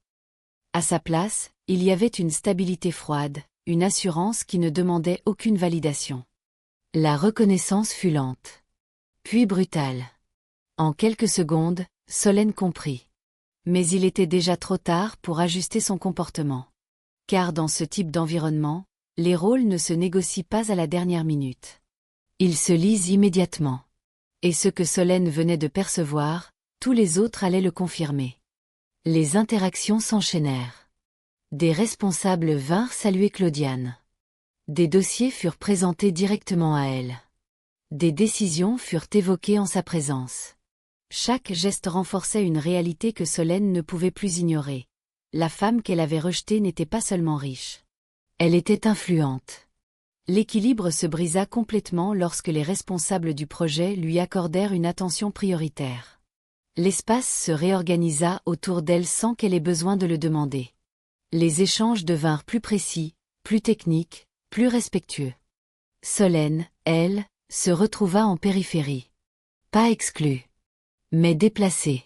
À sa place, il y avait une stabilité froide, une assurance qui ne demandait aucune validation. La reconnaissance fut lente. Puis brutale. En quelques secondes, Solène comprit. Mais il était déjà trop tard pour ajuster son comportement. Car dans ce type d'environnement, les rôles ne se négocient pas à la dernière minute. Ils se lisent immédiatement. Et ce que Solène venait de percevoir, tous les autres allaient le confirmer. Les interactions s'enchaînèrent. Des responsables vinrent saluer Claudiane. Des dossiers furent présentés directement à elle. Des décisions furent évoquées en sa présence. Chaque geste renforçait une réalité que Solène ne pouvait plus ignorer. La femme qu'elle avait rejetée n'était pas seulement riche. Elle était influente. L'équilibre se brisa complètement lorsque les responsables du projet lui accordèrent une attention prioritaire. L'espace se réorganisa autour d'elle sans qu'elle ait besoin de le demander. Les échanges devinrent plus précis, plus techniques, plus respectueux. Solène, elle, se retrouva en périphérie. Pas exclue, mais déplacée.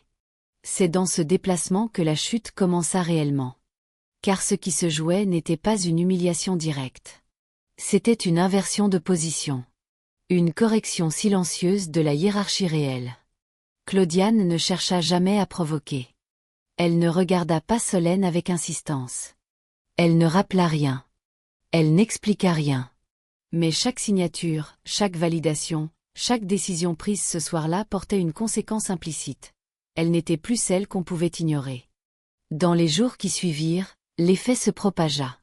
C'est dans ce déplacement que la chute commença réellement. Car ce qui se jouait n'était pas une humiliation directe. C'était une inversion de position. Une correction silencieuse de la hiérarchie réelle. Claudiane ne chercha jamais à provoquer. Elle ne regarda pas Solène avec insistance. Elle ne rappela rien. Elle n'expliqua rien. Mais chaque signature, chaque validation, chaque décision prise ce soir-là portait une conséquence implicite. Elle n'était plus celle qu'on pouvait ignorer. Dans les jours qui suivirent, l'effet se propagea.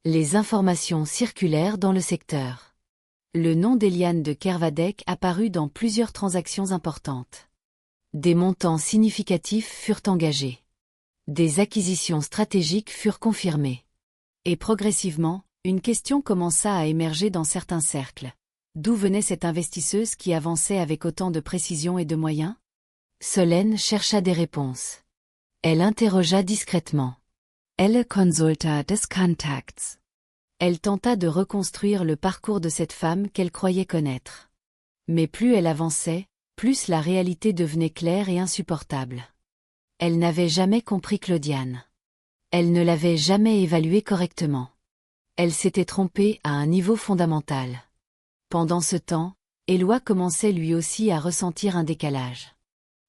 Les informations circulèrent dans le secteur. Le nom d'Eliane de Kervadec apparut dans plusieurs transactions importantes. Des montants significatifs furent engagés. Des acquisitions stratégiques furent confirmées. Et progressivement, une question commença à émerger dans certains cercles. D'où venait cette investisseuse qui avançait avec autant de précision et de moyens? Solène chercha des réponses. Elle interrogea discrètement. Elle consulta des Contacts. Elle tenta de reconstruire le parcours de cette femme qu'elle croyait connaître. Mais plus elle avançait, plus la réalité devenait claire et insupportable. Elle n'avait jamais compris Claudiane. Elle ne l'avait jamais évaluée correctement. Elle s'était trompée à un niveau fondamental. Pendant ce temps, Éloi commençait lui aussi à ressentir un décalage.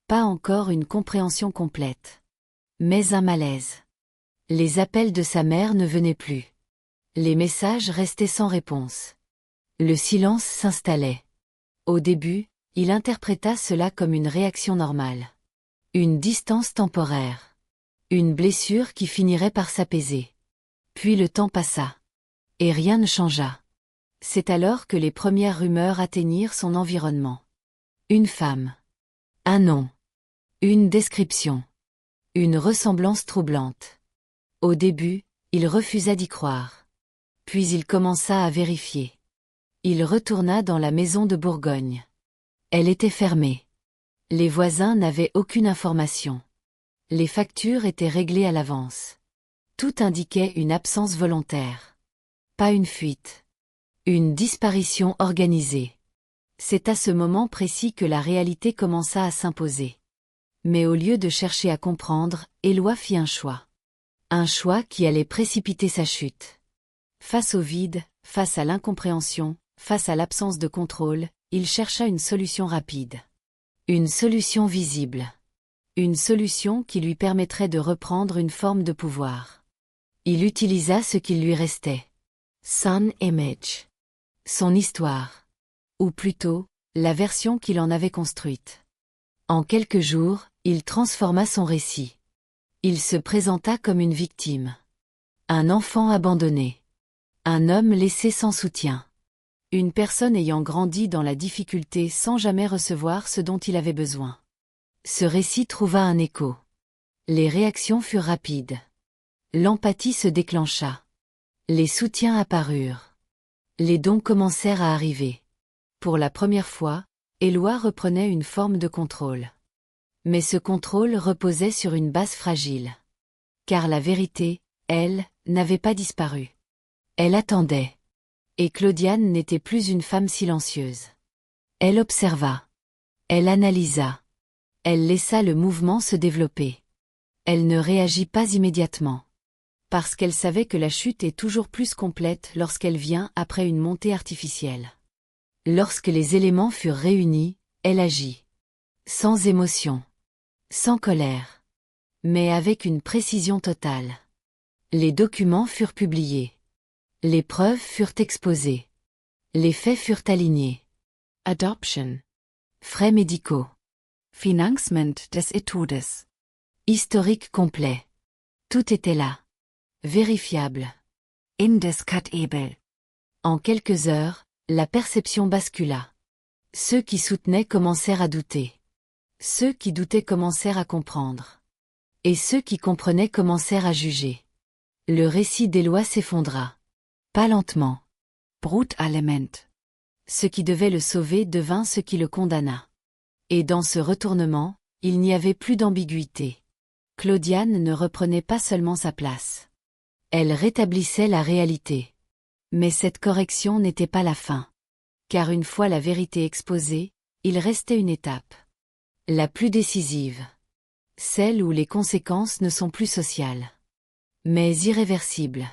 Pas encore une compréhension complète. Mais un malaise. Les appels de sa mère ne venaient plus. Les messages restaient sans réponse. Le silence s'installait. Au début, il interpréta cela comme une réaction normale. Une distance temporaire. Une blessure qui finirait par s'apaiser. Puis le temps passa. Et rien ne changea. C'est alors que les premières rumeurs atteignirent son environnement. Une femme. Un nom. Une description. Une ressemblance troublante. Au début, il refusa d'y croire. Puis il commença à vérifier. Il retourna dans la maison de Bourgogne. Elle était fermée. Les voisins n'avaient aucune information. Les factures étaient réglées à l'avance. Tout indiquait une absence volontaire. Pas une fuite. Une disparition organisée. C'est à ce moment précis que la réalité commença à s'imposer. Mais au lieu de chercher à comprendre, Éloi fit un choix. Un choix qui allait précipiter sa chute. Face au vide, face à l'incompréhension, face à l'absence de contrôle, il chercha une solution rapide. Une solution visible. Une solution qui lui permettrait de reprendre une forme de pouvoir. Il utilisa ce qu'il lui restait. Son image. Son histoire. Ou plutôt, la version qu'il en avait construite. En quelques jours, il transforma son récit. Il se présenta comme une victime. Un enfant abandonné. Un homme laissé sans soutien. Une personne ayant grandi dans la difficulté sans jamais recevoir ce dont il avait besoin. Ce récit trouva un écho. Les réactions furent rapides. L'empathie se déclencha. Les soutiens apparurent. Les dons commencèrent à arriver. Pour la première fois, Éloi reprenait une forme de contrôle. Mais ce contrôle reposait sur une base fragile. Car la vérité, elle, n'avait pas disparu. Elle attendait. Et Claudiane n'était plus une femme silencieuse. Elle observa. Elle analysa. Elle laissa le mouvement se développer. Elle ne réagit pas immédiatement. Parce qu'elle savait que la chute est toujours plus complète lorsqu'elle vient après une montée artificielle. Lorsque les éléments furent réunis, elle agit. Sans émotion. Sans colère. Mais avec une précision totale. Les documents furent publiés. Les preuves furent exposées. Les faits furent alignés. Adoption. Frais médicaux. Financement des Études. Historique complet. Tout était là. Vérifiable. Indiscutable. En quelques heures, la perception bascula. Ceux qui soutenaient commencèrent à douter. Ceux qui doutaient commencèrent à comprendre. Et ceux qui comprenaient commencèrent à juger. Le récit d'Éloi s'effondra. Pas lentement. Brutalement. Ce qui devait le sauver devint ce qui le condamna. Et dans ce retournement, il n'y avait plus d'ambiguïté. Claudiane ne reprenait pas seulement sa place. Elle rétablissait la réalité. Mais cette correction n'était pas la fin. Car une fois la vérité exposée, il restait une étape. La plus décisive. Celle où les conséquences ne sont plus sociales. Mais irréversibles.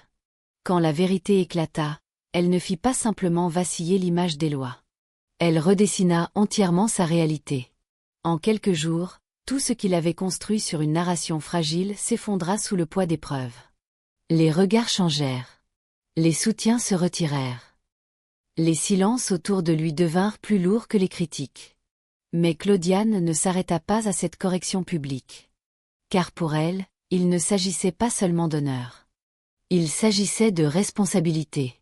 Quand la vérité éclata, elle ne fit pas simplement vaciller l'image d'Éloi. Elle redessina entièrement sa réalité. En quelques jours, tout ce qu'il avait construit sur une narration fragile s'effondra sous le poids des preuves. Les regards changèrent. Les soutiens se retirèrent. Les silences autour de lui devinrent plus lourds que les critiques. Mais Claudiane ne s'arrêta pas à cette correction publique. Car pour elle, il ne s'agissait pas seulement d'honneur. Il s'agissait de responsabilité.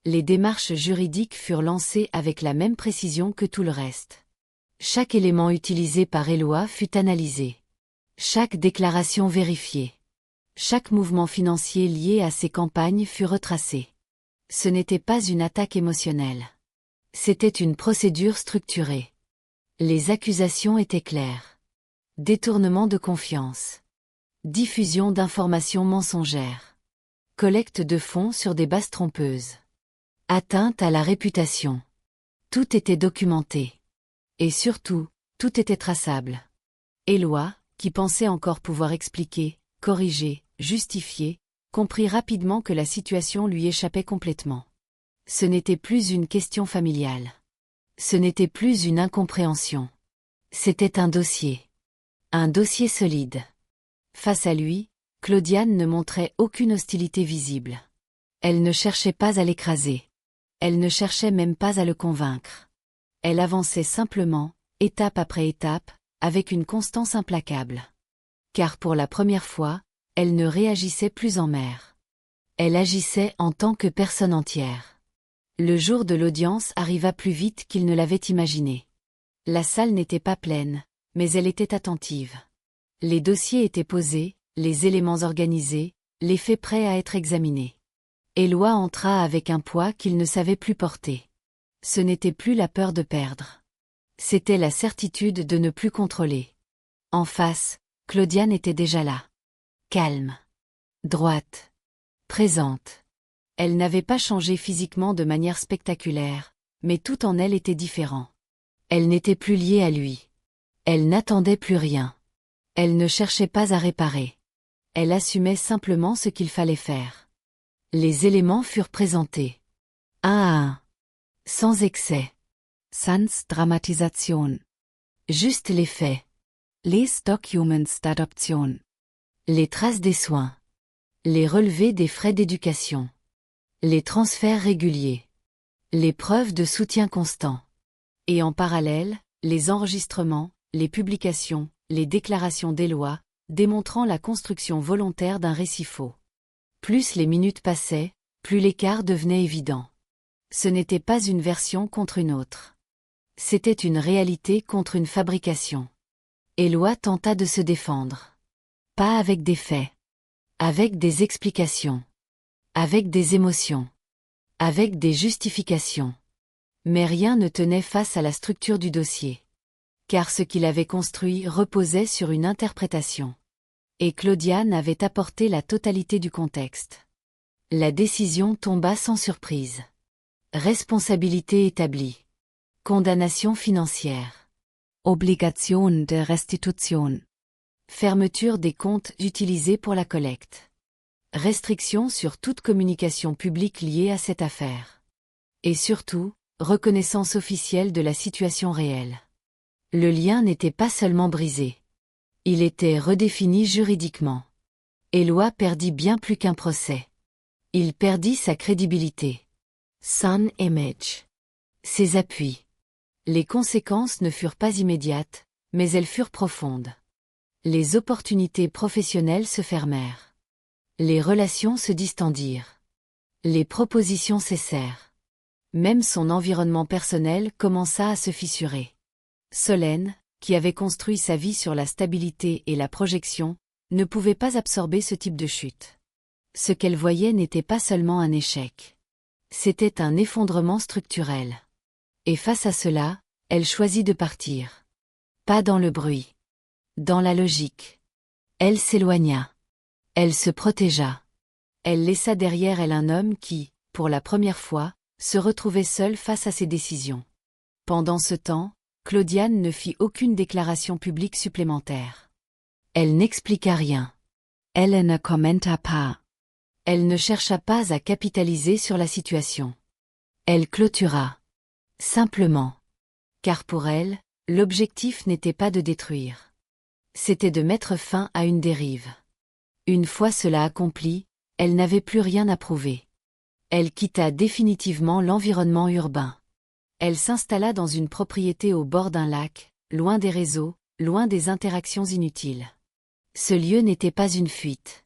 Les démarches juridiques furent lancées avec la même précision que tout le reste. Chaque élément utilisé par Éloi fut analysé. Chaque déclaration vérifiée. Chaque mouvement financier lié à ces campagnes fut retracé. Ce n'était pas une attaque émotionnelle. C'était une procédure structurée. Les accusations étaient claires. Détournement de confiance. Diffusion d'informations mensongères. Collecte de fonds sur des bases trompeuses. Atteinte à la réputation. Tout était documenté. Et surtout, tout était traçable. Éloi, qui pensait encore pouvoir expliquer, corriger, justifier, comprit rapidement que la situation lui échappait complètement. Ce n'était plus une question familiale. Ce n'était plus une incompréhension. C'était un dossier. Un dossier solide. Face à lui, Claudiane ne montrait aucune hostilité visible. Elle ne cherchait pas à l'écraser. Elle ne cherchait même pas à le convaincre. Elle avançait simplement, étape après étape, avec une constance implacable. Car pour la première fois, elle ne réagissait plus en mère. Elle agissait en tant que personne entière. Le jour de l'audience arriva plus vite qu'il ne l'avait imaginé. La salle n'était pas pleine, mais elle était attentive. Les dossiers étaient posés, les éléments organisés, les faits prêts à être examinés. Éloi entra avec un poids qu'il ne savait plus porter. Ce n'était plus la peur de perdre. C'était la certitude de ne plus contrôler. En face, Claudiane était déjà là. Calme. Droite. Présente. Elle n'avait pas changé physiquement de manière spectaculaire, mais tout en elle était différent. Elle n'était plus liée à lui. Elle n'attendait plus rien. Elle ne cherchait pas à réparer. Elle assumait simplement ce qu'il fallait faire. Les éléments furent présentés. Un à un. Sans excès. Sans Dramatisation. Juste les faits. Les Documents d'adoption. Les traces des soins. Les relevés des frais d'éducation. Les transferts réguliers. Les preuves de soutien constant. Et en parallèle, les enregistrements, les publications, les déclarations des lois, démontrant la construction volontaire d'un récit faux. Plus les minutes passaient, plus l'écart devenait évident. Ce n'était pas une version contre une autre. C'était une réalité contre une fabrication. Éloi tenta de se défendre. Pas avec des faits. Avec des explications. Avec des émotions. Avec des justifications. Mais rien ne tenait face à la structure du dossier. Car ce qu'il avait construit reposait sur une interprétation. Et Claudiane avait apporté la totalité du contexte. La décision tomba sans surprise. Responsabilité établie. Condamnation financière. Obligation de restitution. Fermeture des comptes utilisés pour la collecte. Restriction sur toute communication publique liée à cette affaire. Et surtout, reconnaissance officielle de la situation réelle. Le lien n'était pas seulement brisé. Il était redéfini juridiquement. Éloi perdit bien plus qu'un procès. Il perdit sa crédibilité. Son image. Ses appuis. Les conséquences ne furent pas immédiates, mais elles furent profondes. Les opportunités professionnelles se fermèrent. Les relations se distendirent. Les propositions cessèrent. Même son environnement personnel commença à se fissurer. Solène, qui avait construit sa vie sur la stabilité et la projection, ne pouvait pas absorber ce type de chute. Ce qu'elle voyait n'était pas seulement un échec. C'était un effondrement structurel. Et face à cela, elle choisit de partir. Pas dans le bruit. Dans la logique. Elle s'éloigna. Elle se protégea. Elle laissa derrière elle un homme qui, pour la première fois, se retrouvait seul face à ses décisions. Pendant ce temps, Claudiane ne fit aucune déclaration publique supplémentaire. Elle n'expliqua rien. Elle ne commenta pas. Elle ne chercha pas à capitaliser sur la situation. Elle clôtura. Simplement. Car pour elle, l'objectif n'était pas de détruire. C'était de mettre fin à une dérive. Une fois cela accompli, elle n'avait plus rien à prouver. Elle quitta définitivement l'environnement urbain. Elle s'installa dans une propriété au bord d'un lac, loin des réseaux, loin des interactions inutiles. Ce lieu n'était pas une fuite.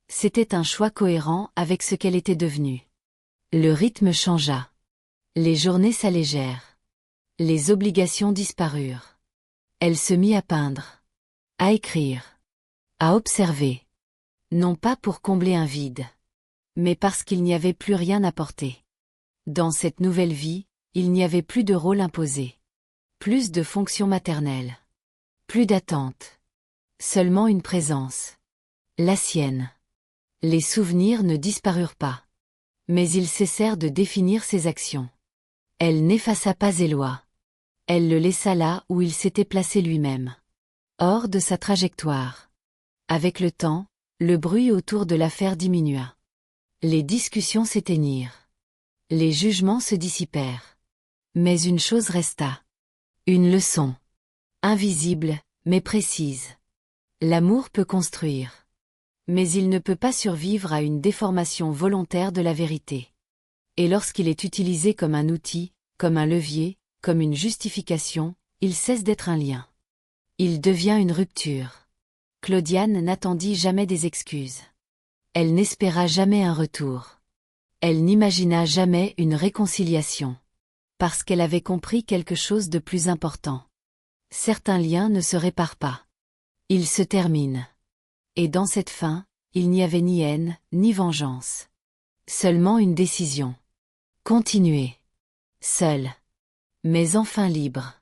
C'était un choix cohérent avec ce qu'elle était devenue. Le rythme changea. Les journées s'allégèrent. Les obligations disparurent. Elle se mit à peindre. À écrire. À observer. Non pas pour combler un vide. Mais parce qu'il n'y avait plus rien à porter. Dans cette nouvelle vie, il n'y avait plus de rôle imposé. Plus de fonction maternelle. Plus d'attente. Seulement une présence. La sienne. Les souvenirs ne disparurent pas. Mais ils cessèrent de définir ses actions. Elle n'effaça pas Éloi. Elle le laissa là où il s'était placé lui-même. Hors de sa trajectoire. Avec le temps, le bruit autour de l'affaire diminua. Les discussions s'éteignirent. Les jugements se dissipèrent. Mais une chose resta. Une leçon. Invisible, mais précise. L'amour peut construire. Mais il ne peut pas survivre à une déformation volontaire de la vérité. Et lorsqu'il est utilisé comme un outil, comme un levier, comme une justification, il cesse d'être un lien. Il devient une rupture. Claudiane n'attendit jamais des excuses. Elle n'espéra jamais un retour. Elle n'imagina jamais une réconciliation. Parce qu'elle avait compris quelque chose de plus important. Certains liens ne se réparent pas. Ils se terminent. Et dans cette fin, il n'y avait ni haine, ni vengeance. Seulement une décision. Continuer. Seule. Mais enfin libre.